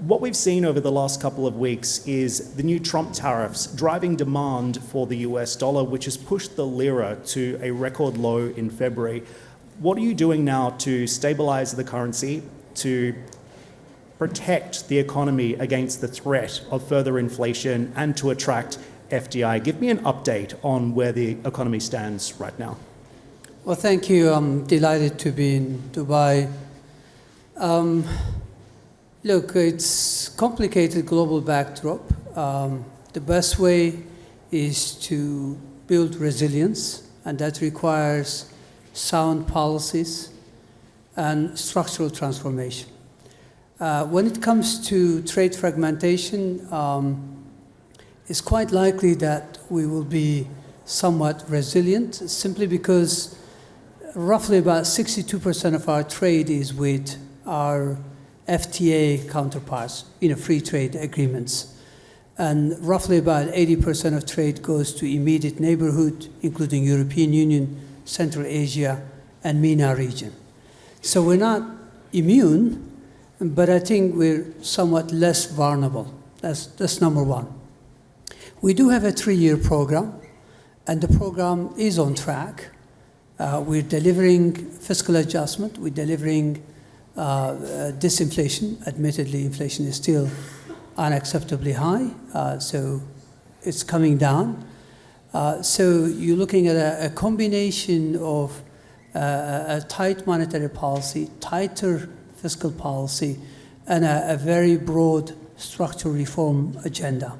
what we've seen over the last couple of weeks is the new Trump tariffs driving demand for the US dollar, which has pushed the lira to a record low in February. What are you doing now to stabilize the currency, to protect the economy against the threat of further inflation and to attract FDI? Give me an update on where the economy stands right now. Well, thank you. I'm delighted to be in Dubai. Look, it's complicated global backdrop. The best way is to build resilience, and that requires sound policies and structural transformation. When it comes to trade fragmentation, it's quite likely that we will be somewhat resilient, simply because roughly about 62% of our trade is with our FTA counterparts, free trade agreements. And roughly about 80% of trade goes to immediate neighborhood, including European Union, Central Asia, and MENA region. So we're not immune, but I think we're somewhat less vulnerable. That's number one. We do have a 3-year program, and the program is on track. We're delivering fiscal adjustment, we're delivering disinflation. Admittedly, inflation is still unacceptably high, so it's coming down. So you're looking at a combination of a tight monetary policy, tighter fiscal policy, and a very broad structural reform agenda.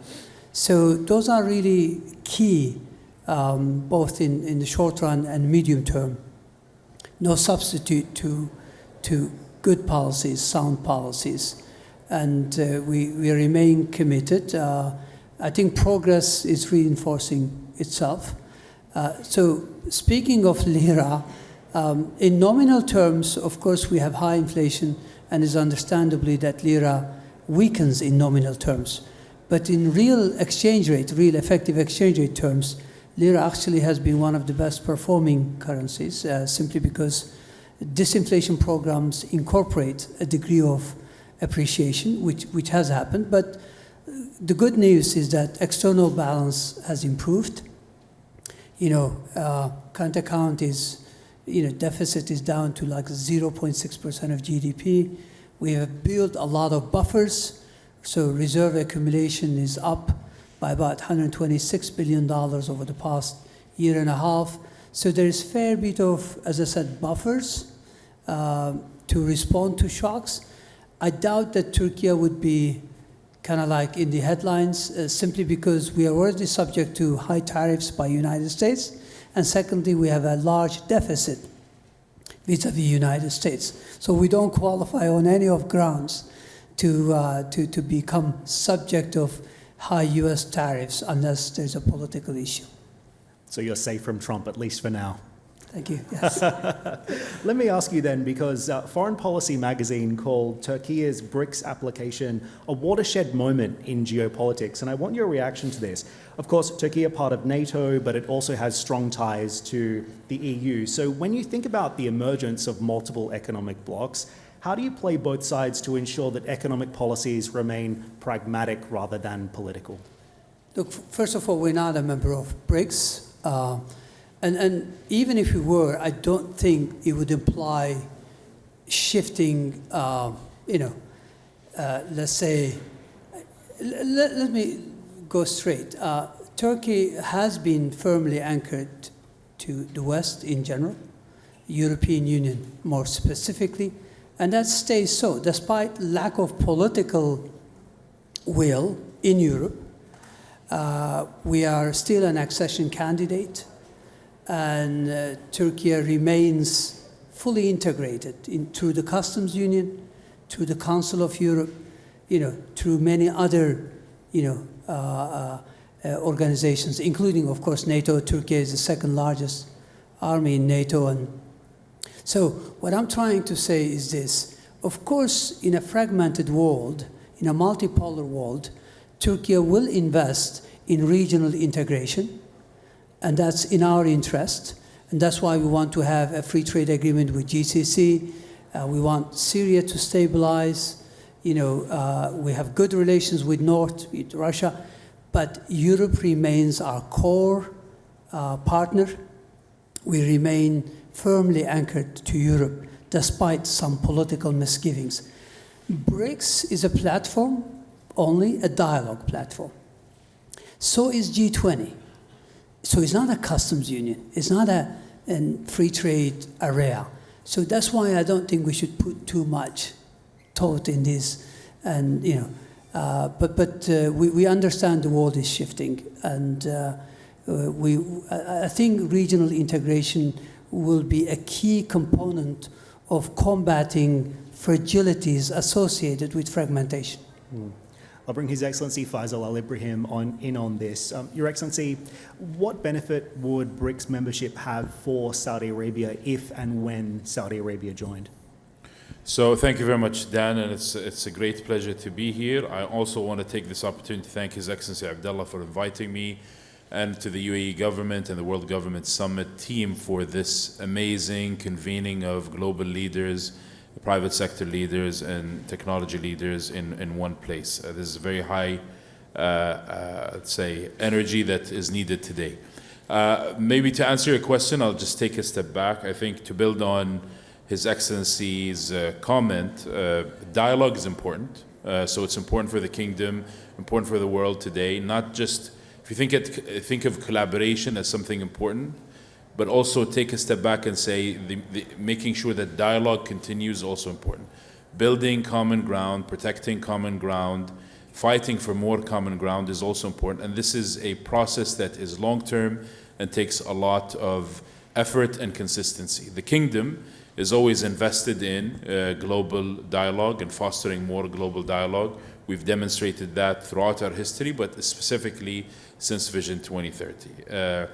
So those are really key, both in the short run and medium term. No substitute to good policies, sound policies. And we remain committed. I think progress is reinforcing itself. So speaking of lira, in nominal terms, of course, we have high inflation, and it's understandably that lira weakens in nominal terms. But in real exchange rate, real effective exchange rate terms, lira actually has been one of the best performing currencies, simply because disinflation programs incorporate a degree of appreciation, which has happened. But the good news is that external balance has improved. Current account is, deficit is down to like 0.6% of GDP. We have built a lot of buffers, so reserve accumulation is up by about $126 billion over the past year and a half. So there is a fair bit of, as I said, buffers to respond to shocks. I doubt that Turkey would be kind of like in the headlines, simply because we are already subject to high tariffs by United States, and secondly, we have a large deficit vis-a-vis United States. So we don't qualify on any of grounds to become subject of high US tariffs unless there's a political issue. So you're safe from Trump, at least for now. Thank you, yes. Let me ask you then, because Foreign Policy magazine called Turkey's BRICS application a watershed moment in geopolitics, and I want your reaction to this. Of course, Turkey is part of NATO, but it also has strong ties to the EU. So when you think about the emergence of multiple economic blocs, how do you play both sides to ensure that economic policies remain pragmatic rather than political? Look, first of all, we're not a member of BRICS. And even if we were, I don't think it would imply shifting, let's say, let me go straight. Turkey has been firmly anchored to the West in general, European Union more specifically, and that stays so, despite lack of political will in Europe. We are still an accession candidate, and Turkey remains fully integrated through the customs union, through the Council of Europe, through many other, organizations, including, of course, NATO. Turkey is the second largest army in NATO, and so what I'm trying to say is this: of course, in a fragmented world, in a multipolar world, Turkey will invest in regional integration, and that's in our interest, and that's why we want to have a free trade agreement with GCC. We want Syria to stabilize. We have good relations with North, with Russia, but Europe remains our core partner. We remain firmly anchored to Europe, despite some political misgivings. BRICS is a platform, only a dialogue platform. So is G20. So it's not a customs union. It's not a free trade area. So that's why I don't think we should put too much thought in this. And but we understand the world is shifting, and I think regional integration will be a key component of combating fragilities associated with fragmentation. I'll bring His Excellency Faisal Al Ibrahim in on this. Your Excellency, what benefit would BRICS membership have for Saudi Arabia if and when Saudi Arabia joined? So thank you very much, Dan, and it's a great pleasure to be here. I also want to take this opportunity to thank His Excellency Abdullah for inviting me, and to the UAE government and the World Government Summit team for this amazing convening of global leaders, private sector leaders, and technology leaders in one place. This is very high, let's say, energy that is needed today. Maybe to answer your question, I'll just take a step back. I think to build on His Excellency's comment, dialogue is important. So it's important for the kingdom, important for the world today, not just, if you think of collaboration as something important, but also take a step back and say making sure that dialogue continues is also important. Building common ground, protecting common ground, fighting for more common ground is also important. And this is a process that is long-term and takes a lot of effort and consistency. The kingdom is always invested in global dialogue and fostering more global dialogue. We've demonstrated that throughout our history, but specifically since Vision 2030.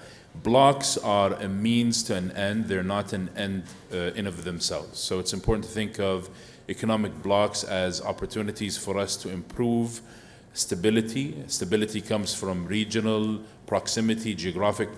Blocs are a means to an end. They're not an end in of themselves. So it's important to think of economic blocs as opportunities for us to improve stability. Stability comes from regional proximity, geographic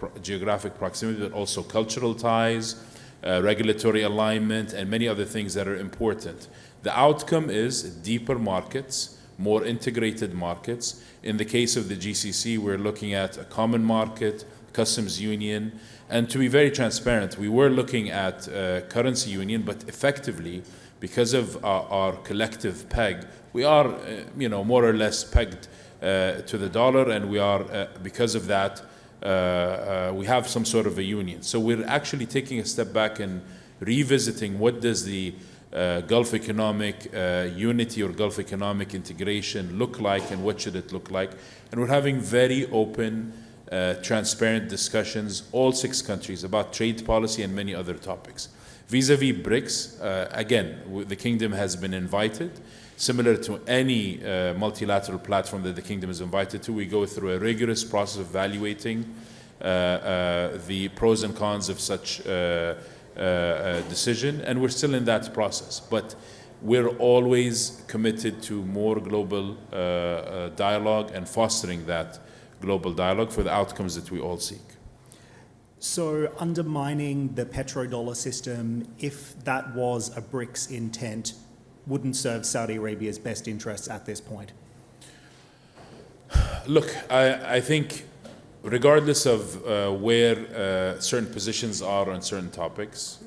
proximity, but also cultural ties, regulatory alignment, and many other things that are important. The outcome is deeper markets, more integrated markets. In the case of the GCC, we're looking at a common market, customs union, and to be very transparent, we were looking at currency union, but effectively, because of our collective peg, we are, more or less pegged to the dollar, and we are, because of that, we have some sort of a union. So we're actually taking a step back and revisiting what does the Gulf economic unity or Gulf economic integration look like, and what should it look like. And we're having very open, transparent discussions, all 6 countries, about trade policy and many other topics. Vis-a-vis BRICS, again, the kingdom has been invited. Similar to any multilateral platform that the kingdom is invited to, we go through a rigorous process of evaluating the pros and cons of such decision, and we're still in that process. But we're always committed to more global dialogue and fostering that global dialogue for the outcomes that we all seek. So undermining the petrodollar system, if that was a BRICS intent, wouldn't serve Saudi Arabia's best interests at this point? Look, I think regardless of where certain positions are on certain topics,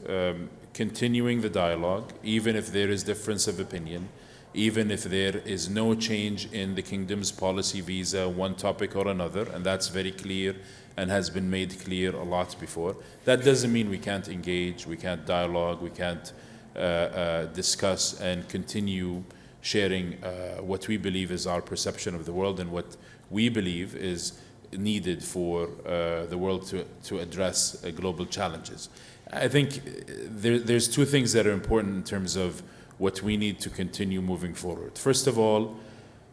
continuing the dialogue, even if there is difference of opinion, even if there is no change in the kingdom's policy visa, one topic or another, and that's very clear and has been made clear a lot before, that doesn't mean we can't engage, we can't dialogue, we can't discuss and continue sharing what we believe is our perception of the world and what we believe is needed for the world to address global challenges. I think there's 2 things that are important in terms of what we need to continue moving forward. First of all,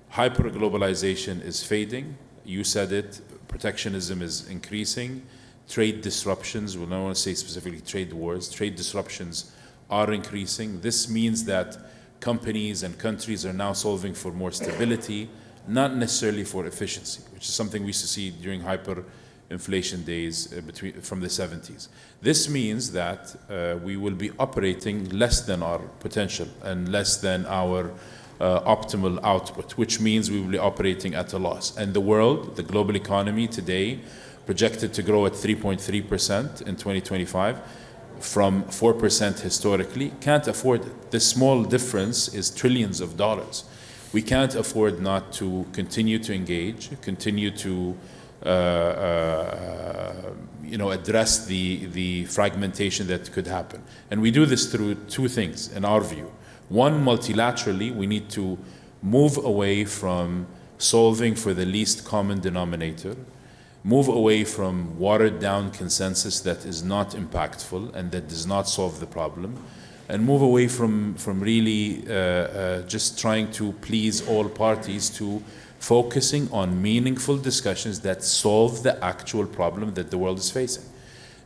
hyper-globalization is fading. You said it, protectionism is increasing. Trade disruptions, we don't want to say specifically trade wars, trade disruptions are increasing. This means that companies and countries are now solving for more stability, not necessarily for efficiency, which is something we used to see during hyperinflation days from the 70s. This means that we will be operating less than our potential and less than our optimal output, which means we will be operating at a loss. And the world, the global economy today, projected to grow at 3.3% in 2025 from 4% historically, can't afford it. This small difference is trillions of dollars. We can't afford not to continue to engage, continue to address the fragmentation that could happen. And we do this through two things, in our view. One, multilaterally, we need to move away from solving for the least common denominator, move away from watered down consensus that is not impactful and that does not solve the problem, and move away from really just trying to please all parties to focusing on meaningful discussions that solve the actual problem that the world is facing.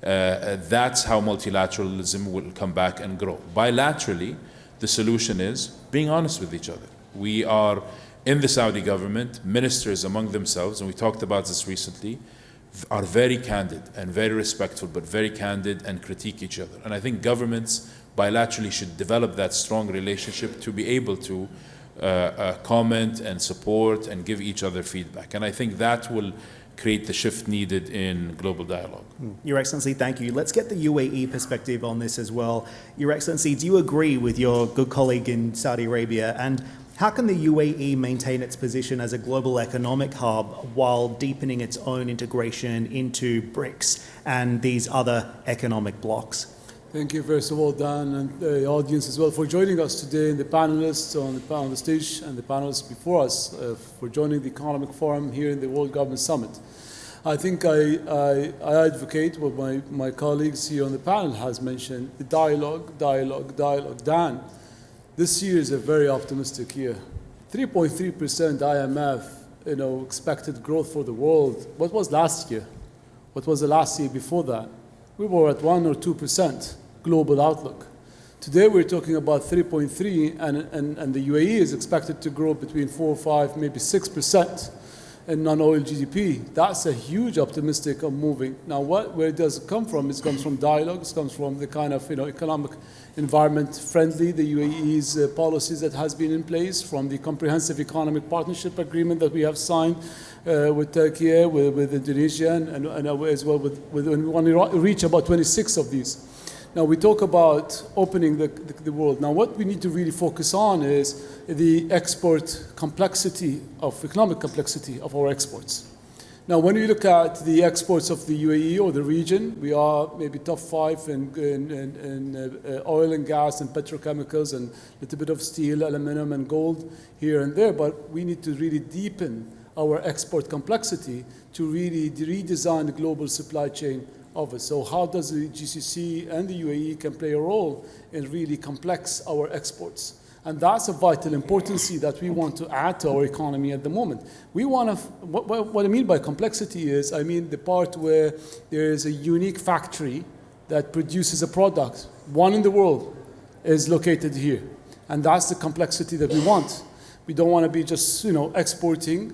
That's how multilateralism will come back and grow. Bilaterally, the solution is being honest with each other. We are in the Saudi government, ministers among themselves, and we talked about this recently, are very candid and very respectful, but very candid and critique each other. And I think governments bilaterally should develop that strong relationship to be able to comment and support and give each other feedback. And I think that will create the shift needed in global dialogue. Your Excellency, thank you. Let's get the UAE perspective on this as well. Your Excellency, do you agree with your good colleague in Saudi Arabia? And how can the UAE maintain its position as a global economic hub while deepening its own integration into BRICS and these other economic blocs? Thank you, first of all, Dan, and the audience as well, for joining us today, and the panelists on the stage and the panelists before us for joining the Economic Forum here in the World Government Summit. I think I advocate what my colleagues here on the panel has mentioned, the dialogue. Dan, this year is a very optimistic year. 3.3% IMF, expected growth for the world. What was last year? What was the last year before that? We were at 1 or 2% global outlook. Today we're talking about 3.3, and the UAE is expected to grow between 4, 5, maybe 6% in non-oil GDP. That's a huge optimistic of moving. Now, where does it come from? It comes from dialogue. It comes from the kind of economic environment friendly, the UAE's policies that has been in place, from the comprehensive economic partnership agreement that we have signed with Turkey, with Indonesia, and as well when we want to reach about 26 of these. Now, we talk about opening the world. Now, what we need to really focus on is the export complexity, economic complexity of our exports. Now, when we look at the exports of the UAE or the region, we are maybe top 5 in oil and gas and petrochemicals and a little bit of steel, aluminum, and gold here and there. But we need to really deepen our export complexity to really redesign the global supply chain of it. So how does the GCC and the UAE can play a role in really complex our exports? And that's a vital importance that we want to add to our economy at the moment. We want to, what I mean by complexity is, I mean the part where there is a unique factory that produces a product, one in the world, is located here. And that's the complexity that we want. We don't want to be just exporting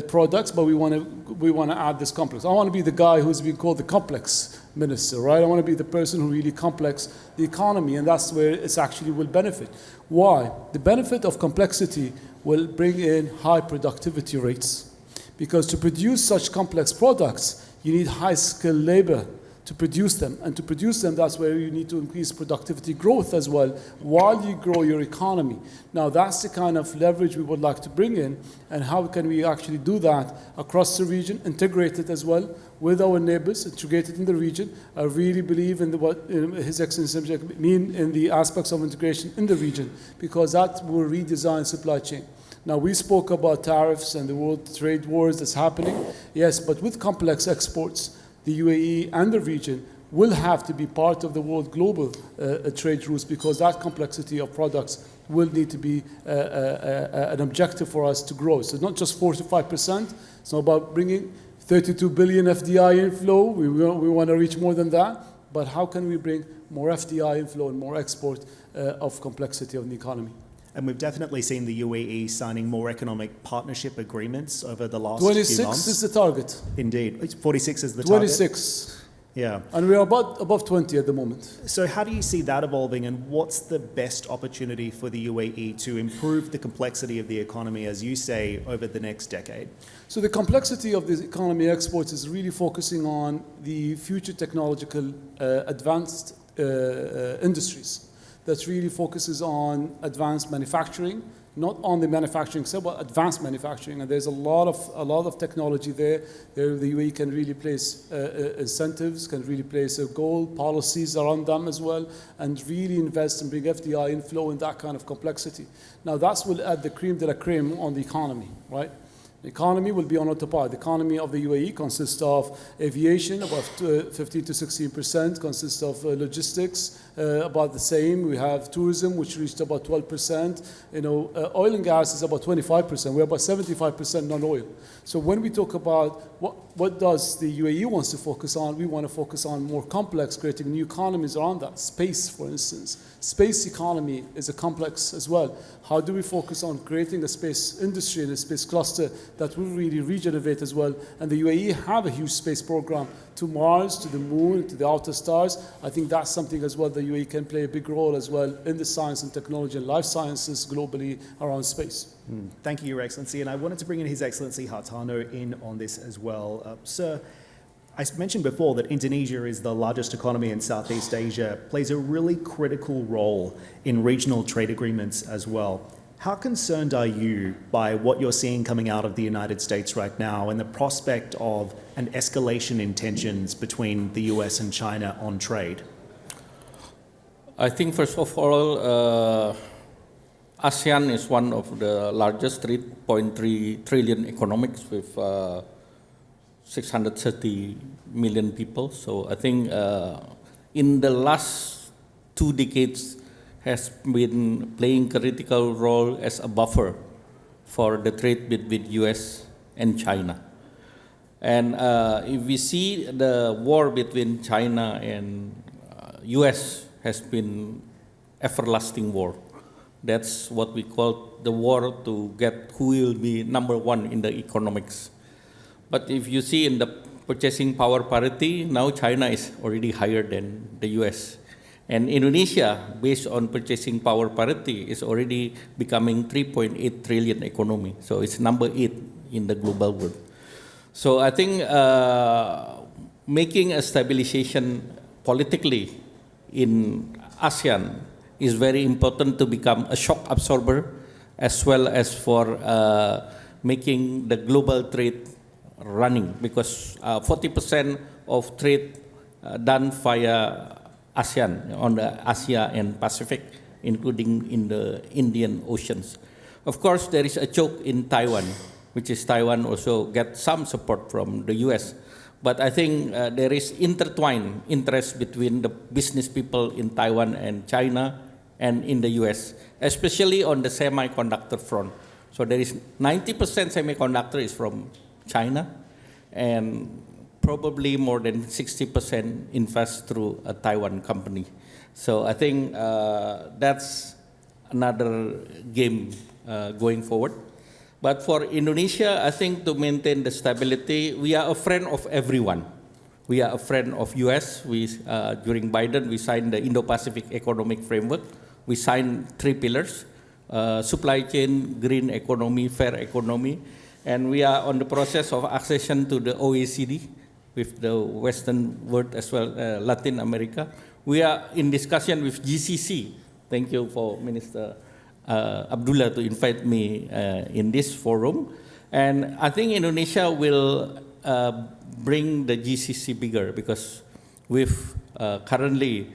products, but we want to add this complex. I want to be the guy who's being called the complex minister, right? I want to be the person who really complex the economy, and that's where it actually will benefit. Why? The benefit of complexity will bring in high productivity rates, because to produce such complex products, you need high-skilled labor to produce them. And to produce them, that's where you need to increase productivity growth as well, while you grow your economy. Now, that's the kind of leverage we would like to bring in, and how can we actually do that across the region, integrated as well with our neighbors, integrated in the region. I really believe in what His Excellency Simsek mean in the aspects of integration in the region, because that will redesign supply chain. Now, we spoke about tariffs and the world trade wars that's happening. Yes, but with complex exports, the UAE and the region will have to be part of the world global trade routes, because that complexity of products will need to be an objective for us to grow. So not just 4 to 5%. It's not about bringing 32 billion FDI inflow. We want to reach more than that. But how can we bring more FDI inflow and more export of complexity of the economy? And we've definitely seen the UAE signing more economic partnership agreements over the last few months. 26 is the target. Indeed. 46 is the target. 26. Yeah. And we're about above 20 at the moment. So how do you see that evolving, and what's the best opportunity for the UAE to improve the complexity of the economy, as you say, over the next decade? So the complexity of the economy exports is really focusing on the future technological advanced industries. That really focuses on advanced manufacturing, not on the manufacturing side, but advanced manufacturing. And there's a lot of technology there. There the UAE can really place incentives, can really place a goal, policies around them as well, and really invest and bring FDI inflow in that kind of complexity. Now that will add the cream de la creme on the economy, right? The economy will be on autopilot. The economy of the UAE consists of aviation, about 15 to 16%, consists of logistics, about the same. We have tourism, which reached about 12%. Oil and gas is about 25%. We're about 75% non-oil. So when we talk about what does the UAE wants to focus on, we want to focus on more complex, creating new economies around that. Space, for instance. Space economy is a complex as well. How do we focus on creating a space industry and a space cluster that will really regenerate as well? And the UAE have a huge space program to Mars, to the moon, to the outer stars. I think that's something as well the UAE can play a big role as well in the science and technology and life sciences globally around space. Thank you, Your Excellency. And I wanted to bring in His Excellency Hartarto in on this as well. Sir, I mentioned before that Indonesia is the largest economy in Southeast Asia, plays a really critical role in regional trade agreements as well. How concerned are you by what you're seeing coming out of the United States right now and the prospect of an escalation in tensions between the US and China on trade? I think first of all, ASEAN is one of the largest 3.3 trillion economics with 630 million people. So I think in the last 2 decades has been playing critical role as a buffer for the trade between US and China. And if we see the war between China and US has been everlasting war. That's what we call the war to get who will be number one in the economics. But if you see in the purchasing power parity, now China is already higher than the US. And Indonesia, based on purchasing power parity, is already becoming 3.8 trillion economy. So it's number 8 in the global world. So I think making a stabilization politically in ASEAN is very important to become a shock absorber, as well as for making the global trade running, because 40% of trade done via ASEAN on the Asia and Pacific, including in the Indian Oceans. Of course, there is a choke in Taiwan, which is Taiwan also get some support from the US. But I think there is intertwined interest between the business people in Taiwan and China and in the US, especially on the semiconductor front. So there is 90% semiconductor is from China, and probably more than 60% invest through a Taiwan company. So I think that's another game going forward. But for Indonesia, I think to maintain the stability, we are a friend of everyone. We are a friend of US. During Biden, we signed the Indo-Pacific Economic Framework. We signed 3 pillars, supply chain, green economy, fair economy. And we are on the process of accession to the OECD with the Western world as well, Latin America. We are in discussion with GCC. Thank you for Minister Abdullah to invite me in this forum. And I think Indonesia will bring the GCC bigger, because with currently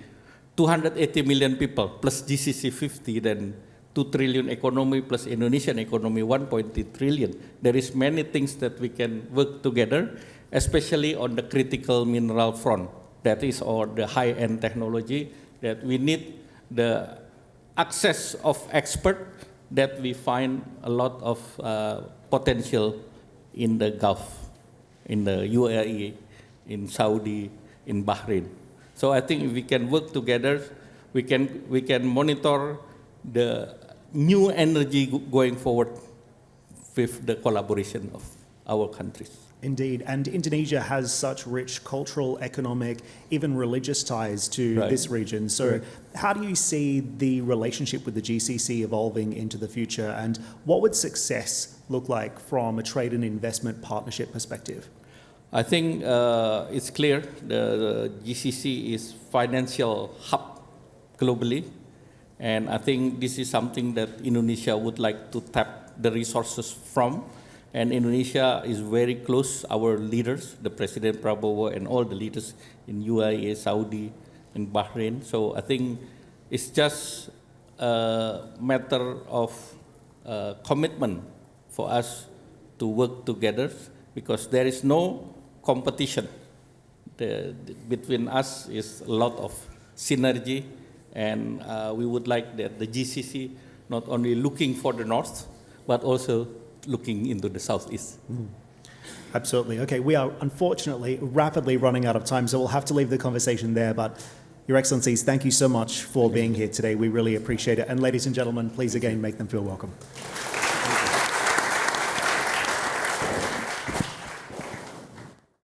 280 million people plus GCC 50, then 2 trillion economy plus Indonesian economy 1.3 trillion. There is many things that we can work together, especially on the critical mineral front. That is, or the high-end technology that we need the access of expert that we find a lot of potential in the Gulf, in the UAE, in Saudi, in Bahrain. So I think if we can work together, we can monitor the new energy going forward with the collaboration of our countries. Indeed, and Indonesia has such rich cultural, economic, even religious ties to Right. this region. So how do you see the relationship with the GCC evolving into the future, and what would success look like from a trade and investment partnership perspective? I think it's clear the GCC is financial hub globally, and I think this is something that Indonesia would like to tap the resources from. And Indonesia is very close, our leaders, the President Prabowo and all the leaders in UAE, Saudi, and Bahrain. So I think it's just a matter of commitment for us to work together, because there is no competition. Between us is a lot of synergy, and we would like that the GCC not only looking for the north, but also looking into the southeast. Absolutely. Okay, we are unfortunately rapidly running out of time, so we'll have to leave the conversation there. But Your Excellencies, thank you so much for being here today. We really appreciate it. And ladies and gentlemen, please again make them feel welcome.